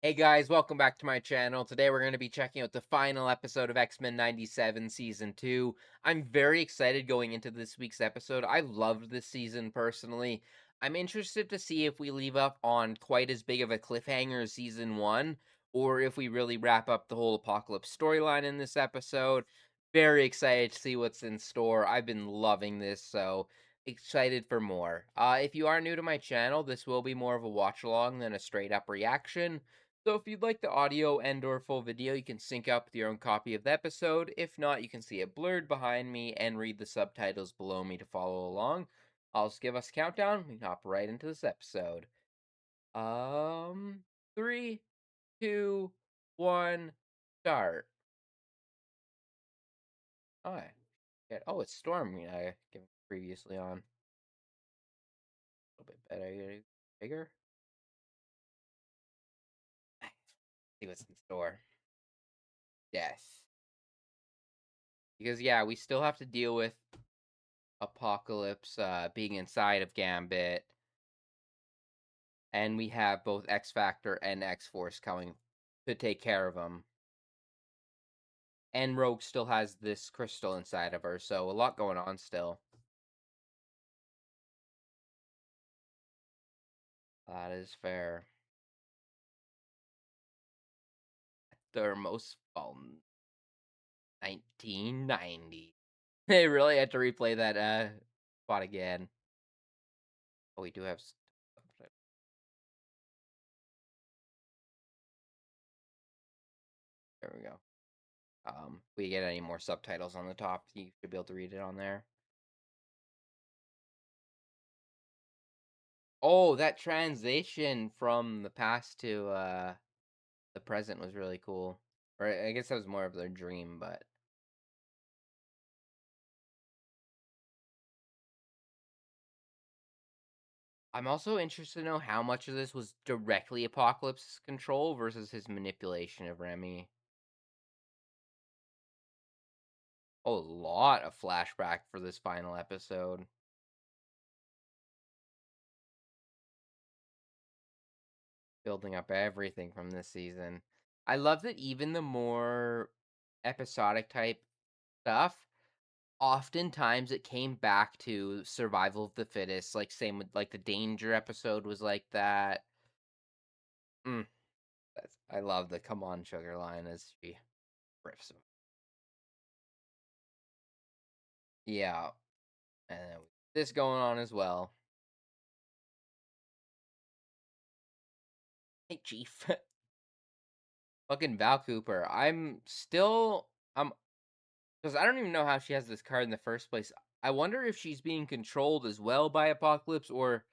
Hey guys, welcome back to my channel. Today we're going to be checking out the final episode of X-Men 97 Season 2. I'm very excited going into this week's episode. I loved this season personally. I'm interested to see if we leave up on quite as big of a cliffhanger as Season 1, or if we really wrap up the whole Apocalypse storyline in this episode. Very excited to see what's in store. I've been loving this, so excited for more. If you are new to my channel, this will be more of a watch along than a straight up reaction. So if you'd like the audio and or full video, you can sync up with your own copy of the episode. If not, you can see it blurred behind me and read the subtitles below me to follow along. I'll just give us a countdown. We can hop right into this episode. Three, two, one, start. Oh, oh, it's storming. I given previously on a little bit better, bigger. See what's in store. Yes, because yeah, we still have to deal with Apocalypse being inside of Gambit, and we have both X Factor and X Force coming to take care of him. And Rogue still has this crystal inside of her, so a lot going on still. That is fair. Thermosphone 1990. They really had to replay that spot again. Oh, we do have. There we go. If we get any more subtitles on the top, you should be able to read it on there. Oh, that transition from the past to the present was really cool. Or I guess that was more of their dream, but I'm also interested to know how much of this was directly Apocalypse's control versus his manipulation of Remy. A lot of flashback for this final episode. Building up everything from this season. I love that even the more episodic type stuff, oftentimes it came back to survival of the fittest. Like same with like the danger episode was like that. Mm, I love the "come on, sugar" line as she riffs. Yeah, and this going on as well. Hey, Chief. Fucking Val Cooper. I'm because I don't even know how she has this card in the first place. I wonder if she's being controlled as well by Apocalypse, or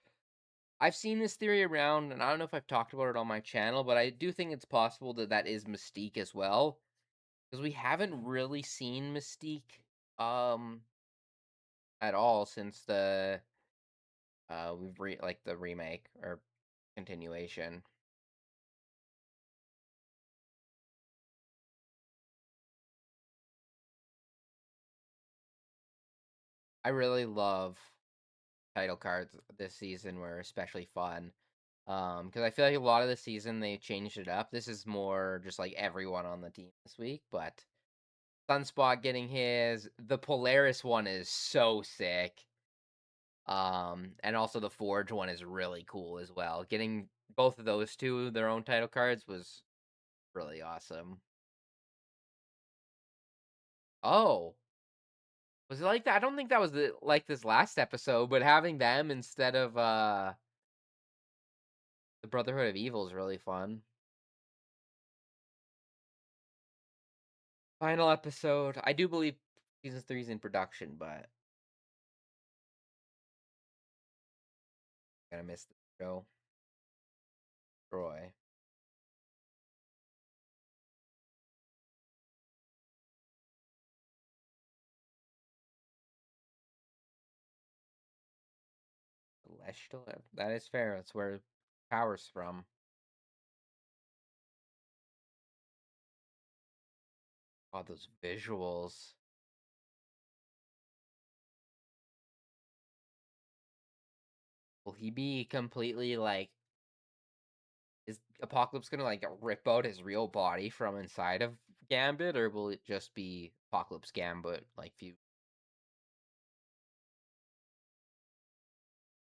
I've seen this theory around, and I don't know if I've talked about it on my channel, but I do think it's possible that that is Mystique as well, because we haven't really seen Mystique um at all since the like the remake or continuation. I really love title cards this season were especially fun. Because I feel like a lot of the season they changed it up. This is more just like everyone on the team this week, but Sunspot getting his. The Polaris one is so sick. And also the Forge one is really cool as well. Getting both of those two their own title cards was really awesome. Oh, was it like that? I don't think that was like this last episode, but having them instead of the Brotherhood of Evil is really fun. Final episode. I do believe season 3 is in production, but gonna miss the show. Troy. Celestial. That is fair. That's where power's from. God, those visuals. Will he be completely like? Is Apocalypse gonna like rip out his real body from inside of Gambit, or will it just be Apocalypse Gambit like few?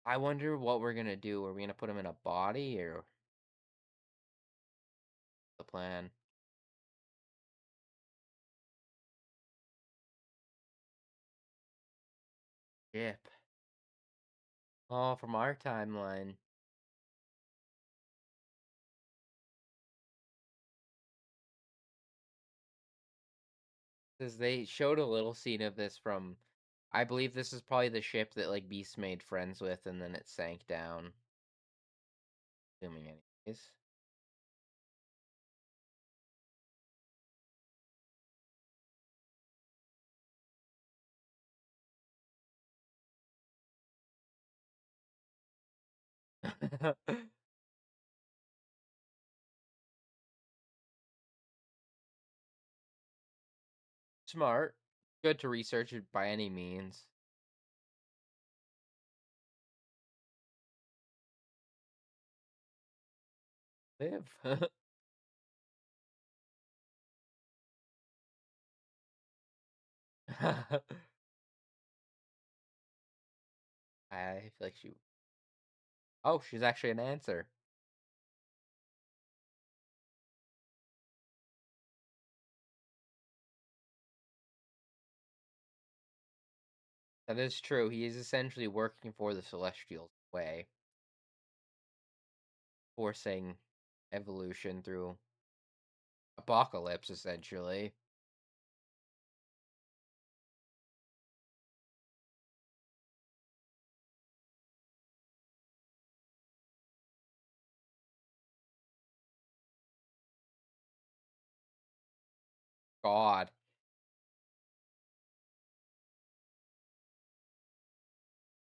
I wonder what we're gonna do. Are we gonna put him in a body or the plan? Ship. Oh, from our timeline. Because they showed a little scene of this from, I believe this is probably the ship that like Beast made friends with, and then it sank down. Assuming, anyways. Smart. Good to research it by any means. Live. I feel like she. Oh, she's actually an answer. That is true. He is essentially working for the Celestials way, forcing evolution through apocalypse, essentially. God.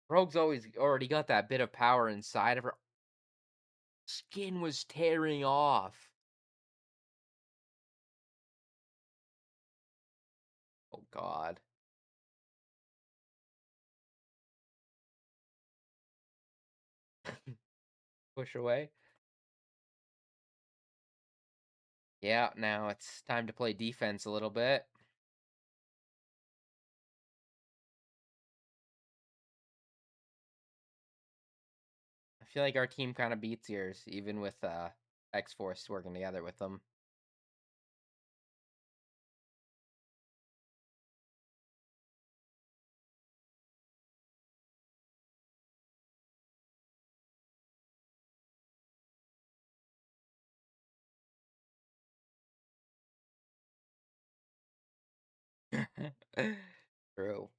Rogue's always already got that bit of power inside of her. Skin was tearing off. Oh, God. Push away. Yeah, now it's time to play defense a little bit. I feel like our team kind of beats yours, even with X-Force working together with them. True.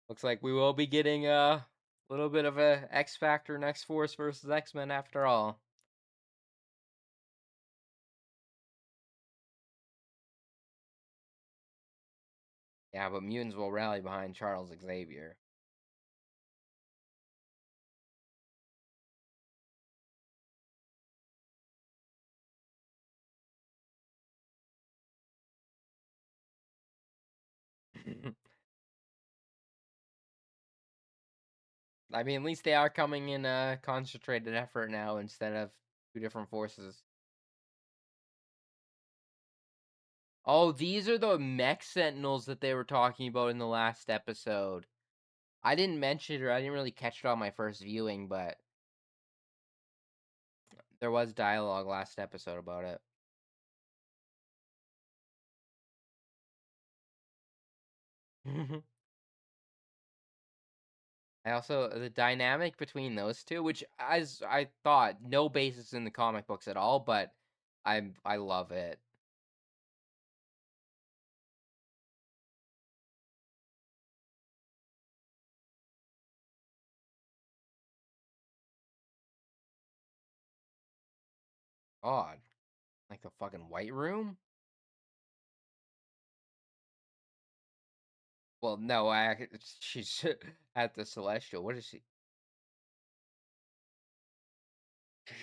Looks like we will be getting a little bit of a X Factor and X Force versus X-Men after all. Yeah, but mutants will rally behind Charles Xavier. I mean, at least they are coming in a concentrated effort now instead of two different forces. Oh, these are the mech sentinels that they were talking about in the last episode. I didn't mention it, or I didn't really catch it on my first viewing, but there was dialogue last episode about it. I also the dynamic between those two, which as I thought, no basis in the comic books at all, but I love it. God, like the fucking White Room. Well, no, she's at the Celestial. What is she?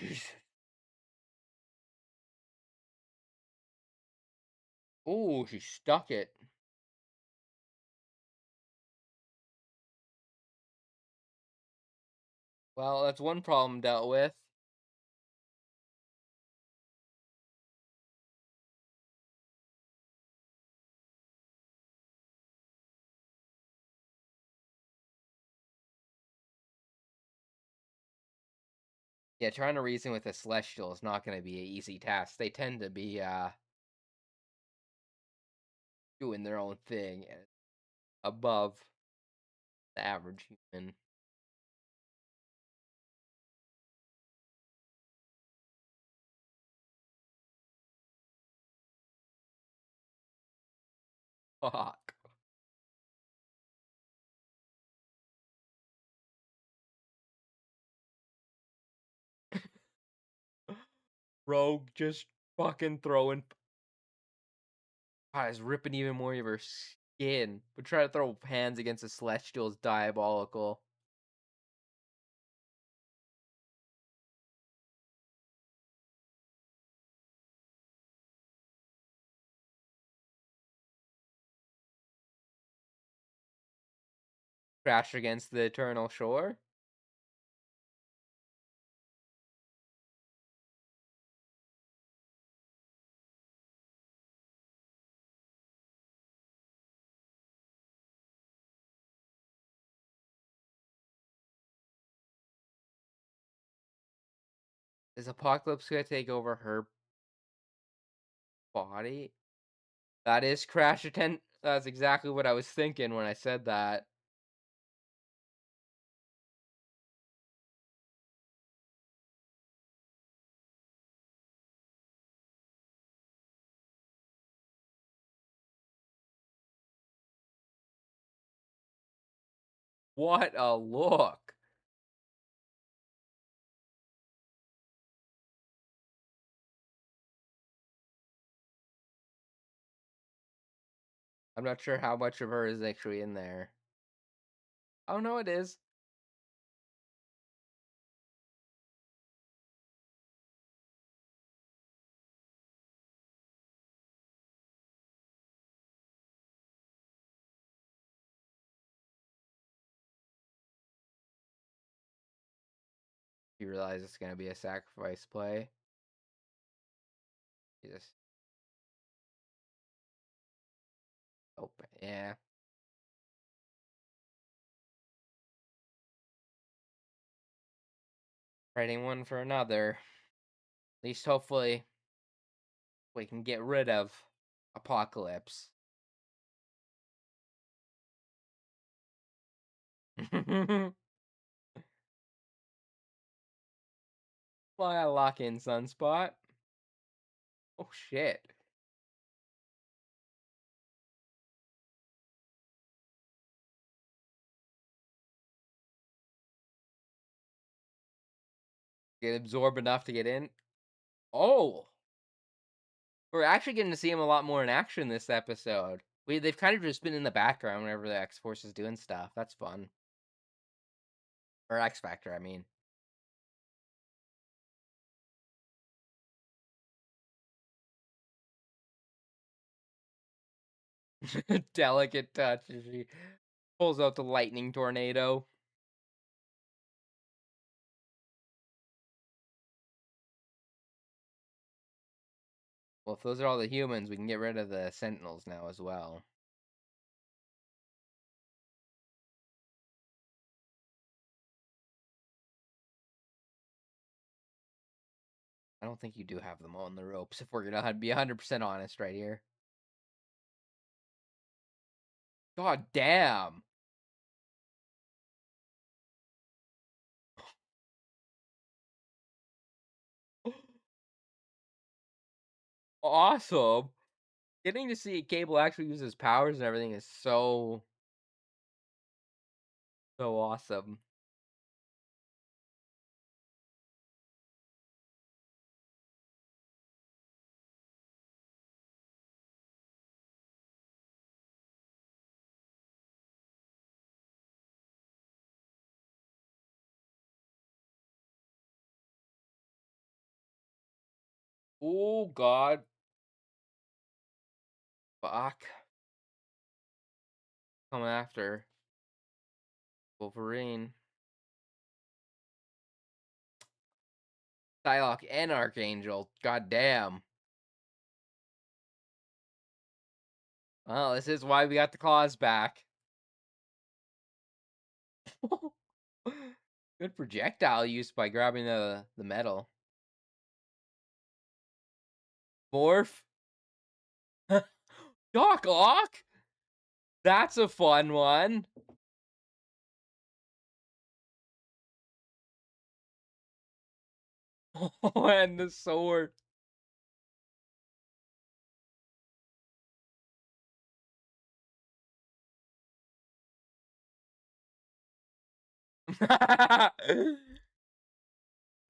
Jesus. Oh, she stuck it. Well, that's one problem dealt with. Yeah, trying to reason with a celestial is not going to be an easy task. They tend to be doing their own thing above the average human. Fuck. Rogue just fucking throwing. God, is ripping even more of her skin. But try to throw hands against a celestial is diabolical. Crash against the eternal shore. Is Apocalypse gonna take over her body? That is Crash attend. That's exactly what I was thinking when I said that. What a look. I'm not sure how much of her is actually in there. Oh no, it is. You realize it's gonna be a sacrifice play. Jesus. Open. Yeah. Trading one for another. At least hopefully we can get rid of Apocalypse. Well, I gotta lock in Sunspot. Oh shit. Get absorb enough to get in. Oh, we're actually getting to see him a lot more in action this episode. They've kind of just been in the background whenever the X Force is doing stuff. That's fun. Or X Factor, I mean. Delicate touch as she pulls out the lightning tornado. Well, if those are all the humans, we can get rid of the Sentinels now as well. I don't think you do have them on the ropes if we're gonna be 100% honest right here. God damn. Awesome. Getting to see Cable actually use his powers and everything is so awesome. Oh God. Fuck. Come after Wolverine. Psylocke and Archangel. God damn. Well, this is why we got the claws back. Good projectile use by grabbing the metal. Morph. Doc Ock? That's a fun one. Oh, and the sword.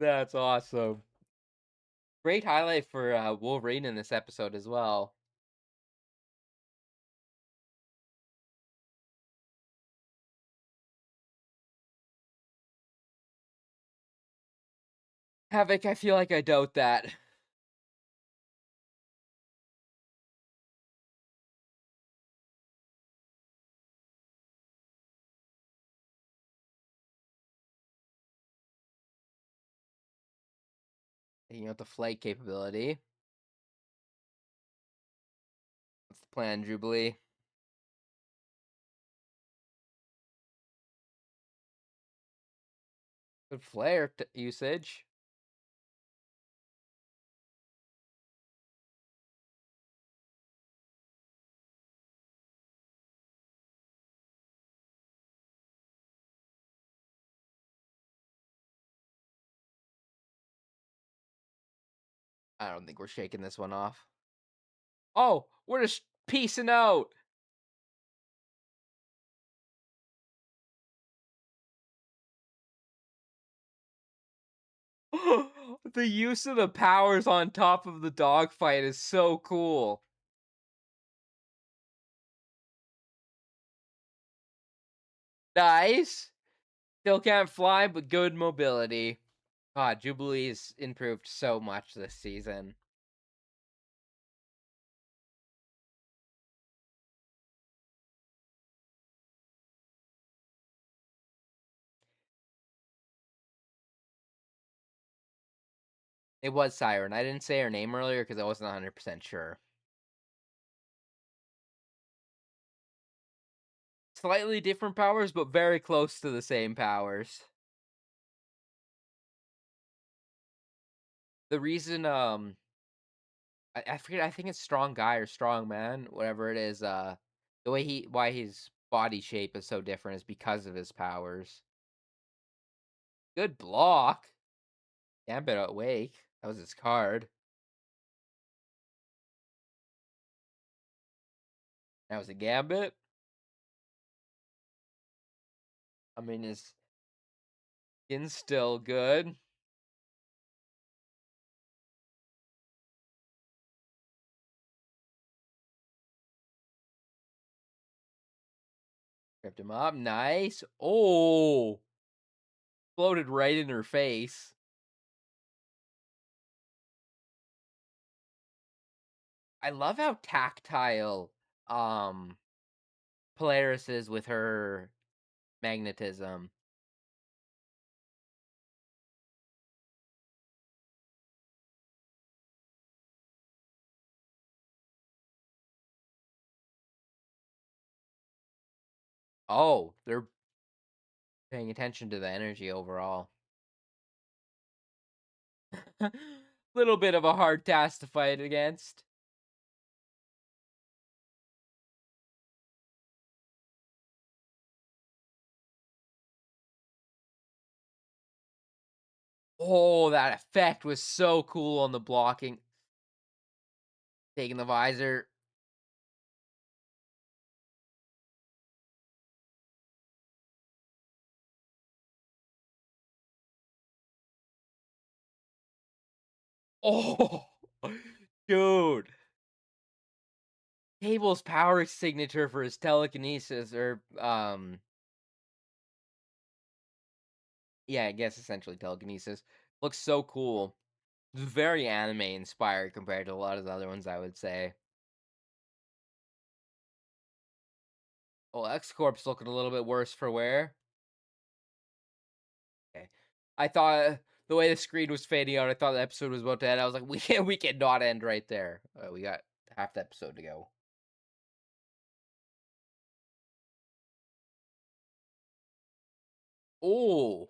That's awesome. Great highlight for Wolverine in this episode as well. Havoc, I feel like I doubt that. Taking out the flight capability. What's the plan, Jubilee? Good flare usage. I don't think we're shaking this one off. Oh, we're just piecing out. The use of the powers on top of the dogfight is so cool. Nice. Still can't fly, but good mobility. God, Jubilee's improved so much this season. It was Siren. I didn't say her name earlier because I wasn't 100% sure. Slightly different powers, but very close to the same powers. The reason, I forget, I think it's strong guy or strong man, whatever it is, the way why his body shape is so different is because of his powers. Good block. Gambit awake. That was his card. That was a Gambit. I mean, his skin's still good. Tripped him up. Nice. Oh, floated right in her face. I love how tactile um Polaris is with her magnetism. Oh, they're paying attention to the energy overall. Little bit of a hard task to fight against. Oh, that effect was so cool on the blocking. Taking the visor. Oh, dude. Cable's power signature for his telekinesis, or yeah, I guess essentially telekinesis, looks so cool. It's very anime inspired compared to a lot of the other ones, I would say. Oh, X Corp's looking a little bit worse for wear. Okay. I thought the way the screen was fading out, I thought the episode was about to end. I was like, we can not end right there. We got half the episode to go. Oh,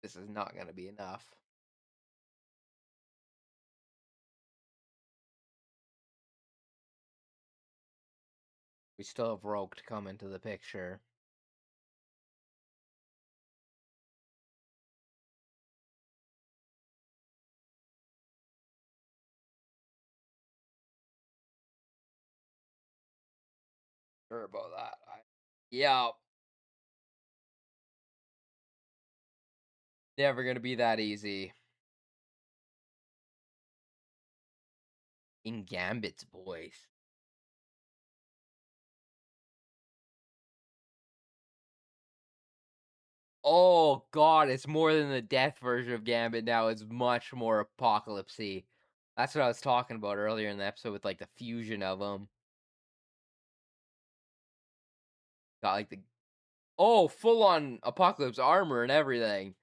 this is not gonna be enough. We still have Rogue to come into the picture. Sure about that. Yeah, never gonna be that easy. In Gambit's voice. Oh god, it's more than the death version of Gambit now. It's much more apocalypsy. That's what I was talking about earlier in the episode with like the fusion of them. Got like the full on apocalypse armor and everything.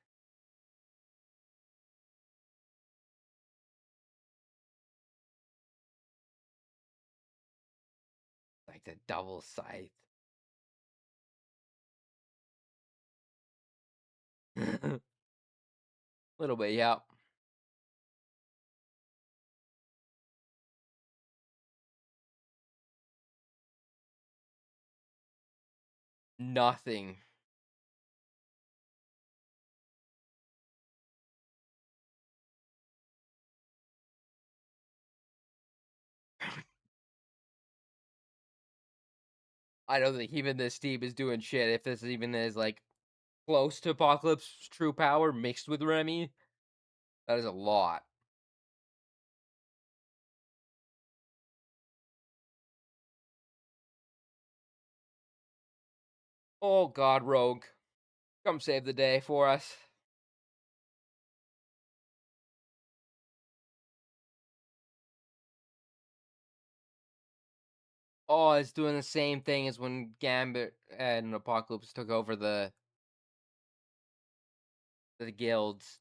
Like the double scythe. Little bit, yeah. Nothing. I don't think even this team is doing shit. If this even is like close to Apocalypse's true power mixed with Remy, that is a lot. Oh god, Rogue. Come save the day for us. Oh, it's doing the same thing as when Gambit and Apocalypse took over the guilds.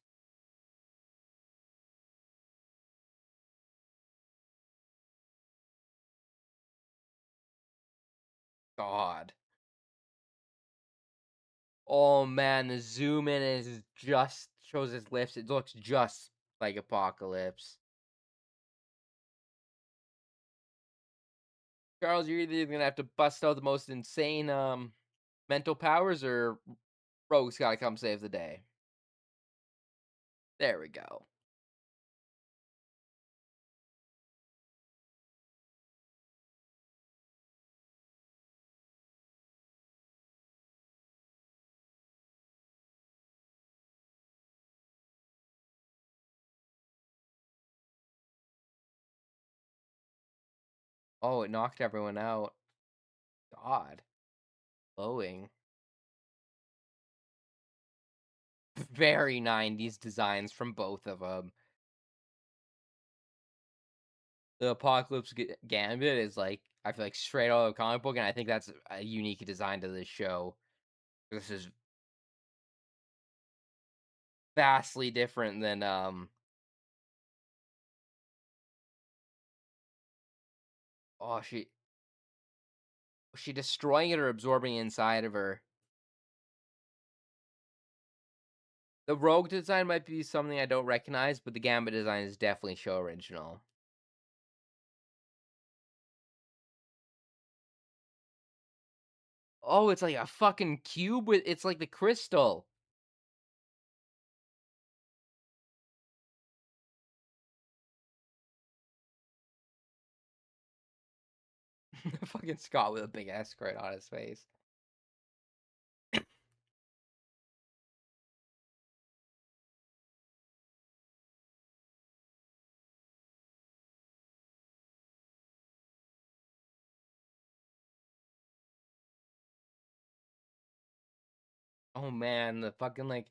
God. Oh man, the zoom in is just shows his lips. It looks just like Apocalypse. Charles, you're either gonna have to bust out the most insane mental powers or Rogue's gotta come save the day. There we go. Oh, it knocked everyone out. God. Glowing. Very 90s designs from both of them. The Apocalypse Gambit is like, I feel like straight out of a comic book, and I think that's a unique design to this show. This is vastly different than oh she destroying it or absorbing inside of her. The Rogue design might be something I don't recognize, but the Gambit design is definitely show original. Oh, it's like a fucking cube with it's like the crystal. Fucking Scott with a big ass squirt on his face. Oh man, the fucking like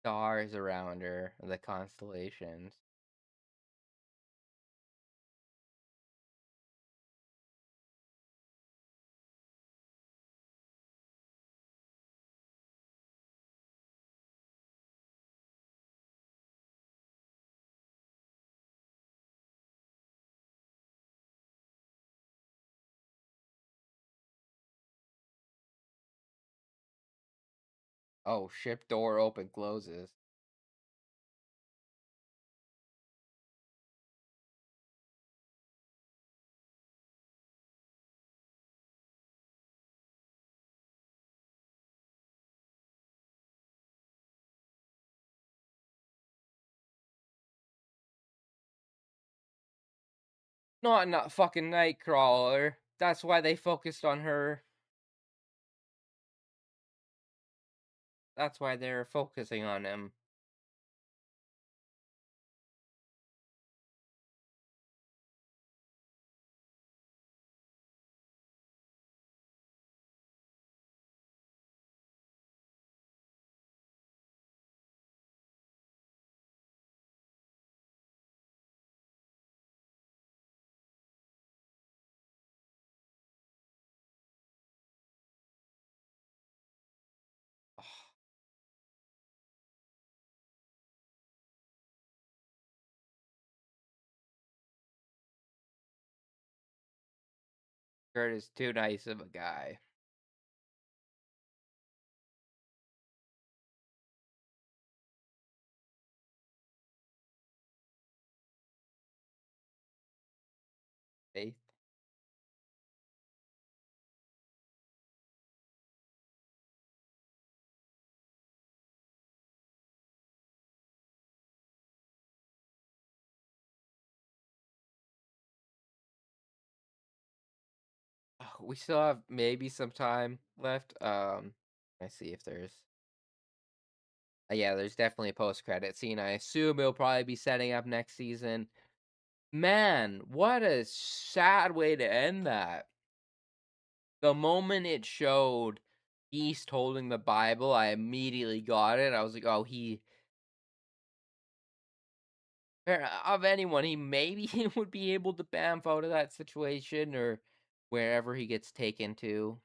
stars around her, the constellations. Oh, ship door open closes. Not fucking Nightcrawler. That's why they focused on her. That's why they're focusing on him. Kurt is too nice of a guy. Faith. We still have maybe some time left. I see if there's. Yeah, there's definitely a post-credit scene. I assume it'll probably be setting up next season. Man, what a sad way to end that. The moment it showed East holding the Bible, I immediately got it. I was like, oh, of anyone, he maybe he would be able to bamf out of that situation or wherever he gets taken to.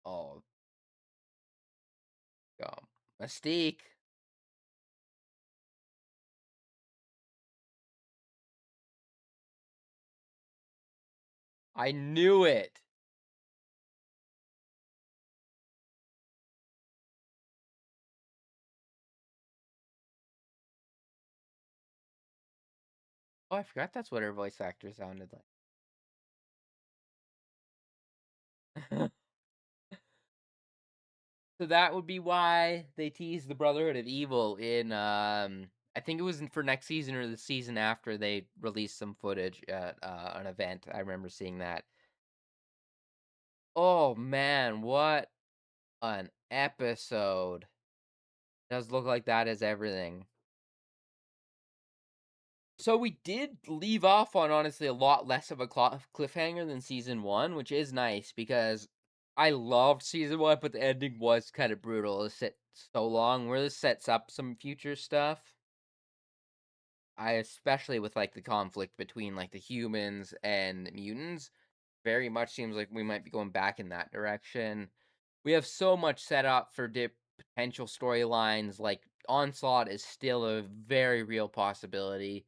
Oh, Mystique. I knew it. Oh, I forgot that's what her voice actor sounded like. So that would be why they teased the Brotherhood of Evil in I think it was for next season or the season after they released some footage at an event. I remember seeing that. Oh man, what an episode. Does look like that is everything. So we did leave off on honestly a lot less of a cliffhanger than season 1, which is nice because I loved season 1, but the ending was kind of brutal. It set so long where this sets up some future stuff. I especially with like the conflict between like the humans and mutants, very much seems like we might be going back in that direction. We have so much set up for potential storylines. Like Onslaught is still a very real possibility.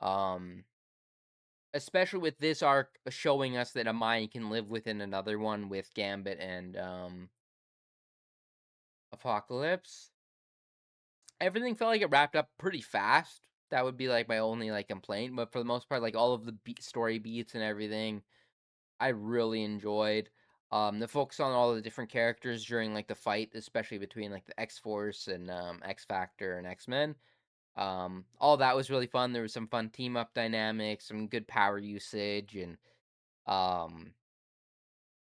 Um, Especially with this arc showing us that a mind can live within another one with Gambit and Apocalypse. Everything felt like it wrapped up pretty fast. That would be like my only like complaint, but for the most part, like all of the story beats and everything, I really enjoyed. The focus on all the different characters during like the fight, especially between like the X Force and X Factor and X Men. All that was really fun. There was some fun team up dynamics, some good power usage, and um,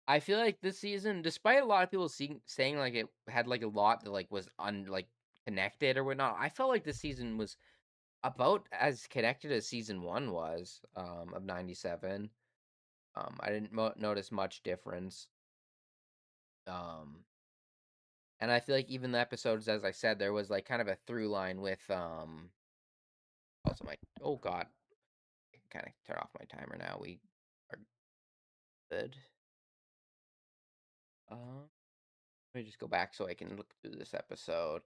I feel like this season, despite a lot of people saying like it had like a lot that like was connected or whatnot, I felt like this season was About as connected as season 1 was, of 97. I didn't notice much difference. Um, and I feel like even the episodes, as I said, there was like kind of a through line with also my oh god, I can kind of turn off my timer now. We are good. Let me just go back so I can look through this episode.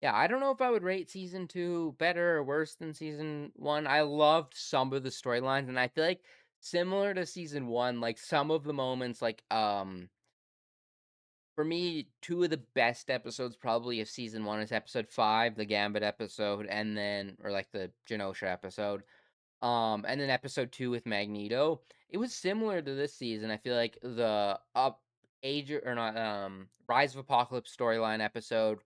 Yeah, I don't know if I would rate season 2 better or worse than season 1. I loved some of the storylines, and I feel like similar to season 1, like some of the moments, like for me, 2 of the best episodes probably of season 1 is episode 5, the Gambit episode, and then or like the Genosha episode. And then episode 2 with Magneto. It was similar to this season. I feel like the up age or not Rise of Apocalypse storyline episode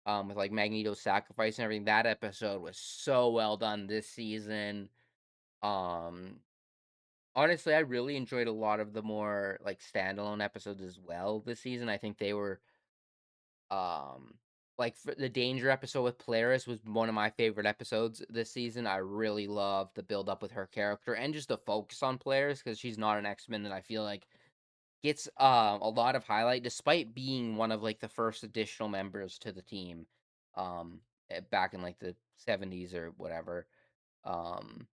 with like Magneto's sacrifice and everything. That episode was so well done this season. Um Honestly, I really enjoyed a lot of the more like standalone episodes as well this season. I think they were like for the Danger episode with Polaris was one of my favorite episodes this season. I really loved the build up with her character and just the focus on Polaris because she's not an X-Men that I feel like gets a lot of highlight despite being one of like the first additional members to the team back in like the 70s or whatever. Um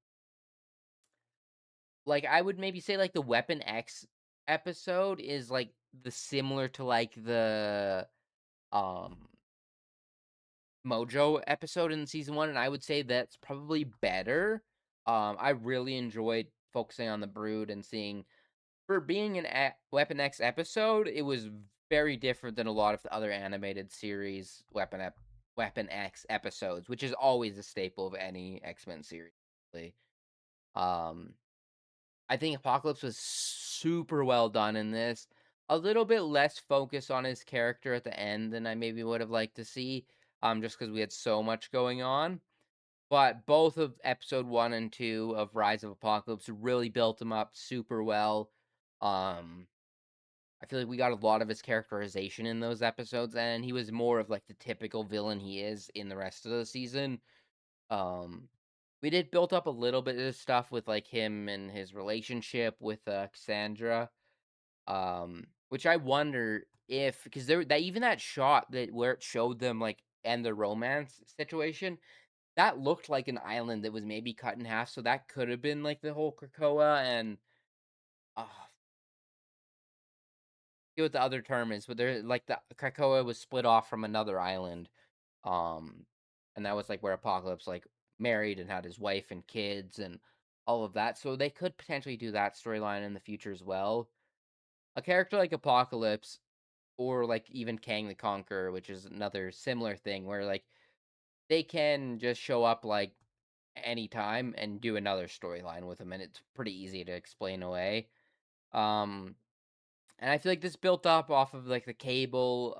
like I would maybe say like the Weapon X episode is like the similar to like the um Mojo episode in season 1, and I would say that's probably better. I really enjoyed focusing on the Brood and seeing for being an Weapon X episode, it was very different than a lot of the other animated series Weapon X episodes, which is always a staple of any X-Men series, really. Um, I think Apocalypse was super well done in this. A little bit less focus on his character at the end than I maybe would have liked to see, just because we had so much going on. But both of episode 1 and 2 of Rise of Apocalypse really built him up super well. Um, I feel like we got a lot of his characterization in those episodes, and he was more of like the typical villain he is in the rest of the season. Um, we did build up a little bit of stuff with like him and his relationship with Cassandra. Which I wonder if because there that even that shot that where it showed them like and the romance situation, that looked like an island that was maybe cut in half, so that could have been like the whole Krakoa and uh, forget what the other term is, but there like the Krakoa was split off from another island. Um, and that was like where Apocalypse like married and had his wife and kids and all of that. So they could potentially do that storyline in the future as well. A character like Apocalypse or like even Kang the Conqueror, which is another similar thing where like they can just show up like anytime and do another storyline with him and it's pretty easy to explain away. Um and I feel like this built up off of like the Cable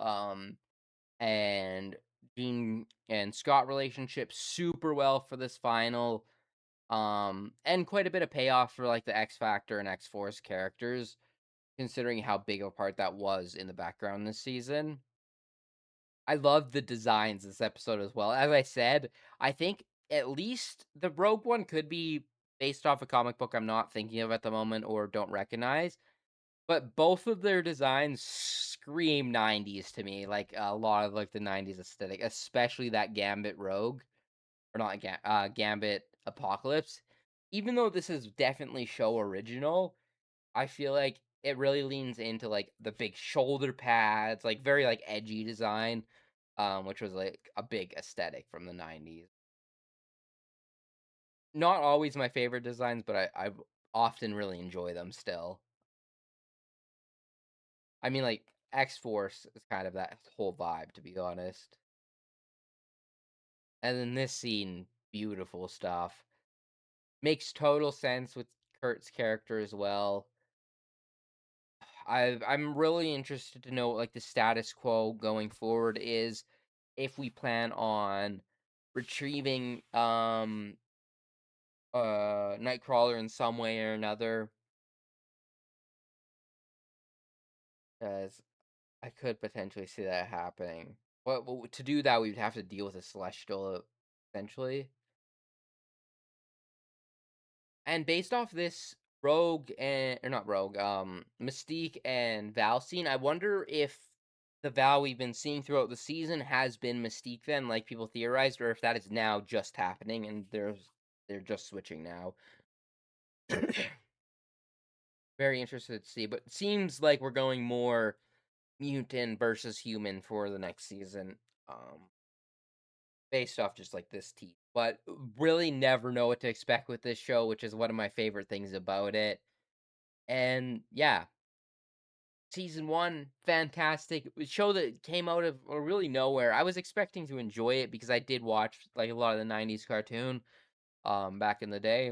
and Jean and Scott relationship super well for this final. And quite a bit of payoff for like the X Factor and X Force characters, considering how big of a part that was in the background this season. I love the designs this episode as well. As I said, I think at least the Rogue one could be based off a comic book I'm not thinking of at the moment or don't recognize. But both of their designs scream 90s to me, like a lot of like the 90s aesthetic, especially that Gambit Rogue or not Gambit Apocalypse. Even though this is definitely show original, I feel like it really leans into like the big shoulder pads, like very like edgy design, which was like a big aesthetic from the 90s. Not always my favorite designs, but I often really enjoy them still. I mean, like X Force is kind of that whole vibe, to be honest. And then this scene, beautiful stuff. Makes total sense with Kurt's character as well. I'm really interested to know what like the status quo going forward is if we plan on retrieving Nightcrawler in some way or another. As I could potentially see that happening. But to do that, we'd have to deal with a Celestial essentially. And based off this Rogue and or not Rogue, Mystique and Val scene, I wonder if the Val we've been seeing throughout the season has been Mystique then, like people theorized, or if that is now just happening and they're just switching now. Very interested to see, but it seems like we're going more mutant versus human for the next season. Based off just like this team. But really never know what to expect with this show, which is one of my favorite things about it. And yeah, season one, fantastic. Show that came out of really nowhere. I was expecting to enjoy it because I did watch like a lot of the 90s cartoon back in the day.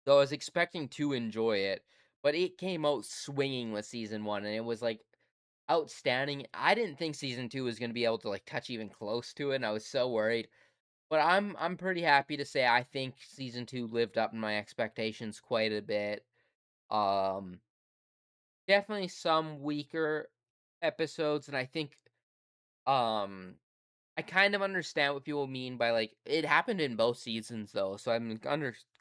So I was expecting to enjoy it, but it came out swinging with season one and it was like outstanding. I didn't think season two was going to be able to like touch even close to it, and I was so worried. But I'm pretty happy to say I think season 2 lived up to my expectations quite a bit. Um, Definitely some weaker episodes, and I think, um, I kind of understand what people mean by, like it happened in both seasons, though, so I'm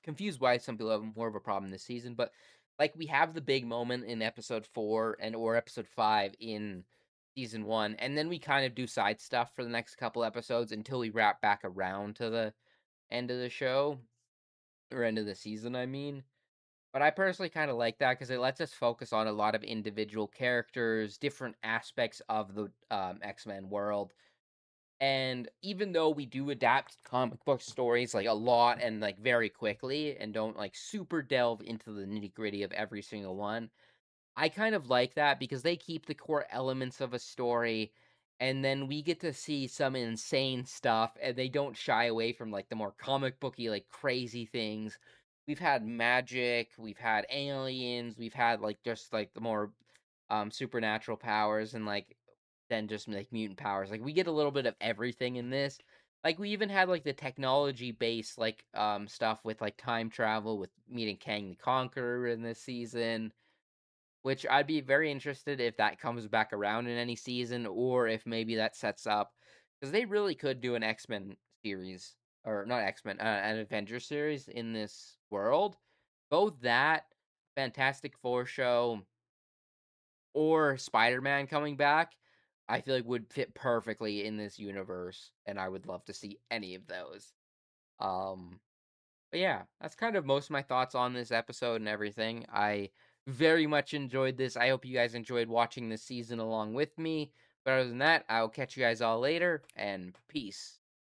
confused why some people have more of a problem this season, but, like, we have the big moment in episode 4 and or episode 5 in season 1, and then we kind of do side stuff for the next couple episodes until we wrap back around to the end of the show, or end of the season, I mean. But I personally kind of like that because it lets us focus on a lot of individual characters, different aspects of the X-Men world. And even though we do adapt comic book stories like a lot and like very quickly and don't like super delve into the nitty-gritty of every single one, I kind of like that because they keep the core elements of a story, and then we get to see some insane stuff, and they don't shy away from like the more comic booky, like crazy things. We've had magic, we've had aliens, we've had like just like the more supernatural powers and like than just like mutant powers. Like we get a little bit of everything in this. Like we even had like the technology based like stuff with like time travel with meeting Kang the Conqueror in this season, which I'd be very interested if that comes back around in any season, or if maybe that sets up because they really could do an X-Men series, or not X-Men, an Avengers series in this world. Both that, Fantastic Four show, or Spider-Man coming back, I feel like would fit perfectly in this universe, and I would love to see any of those. Um, but yeah, that's kind of most of my thoughts on this episode and everything. I very much enjoyed this. I hope you guys enjoyed watching this season along with me. But other than that, I'll catch you guys all later, and peace.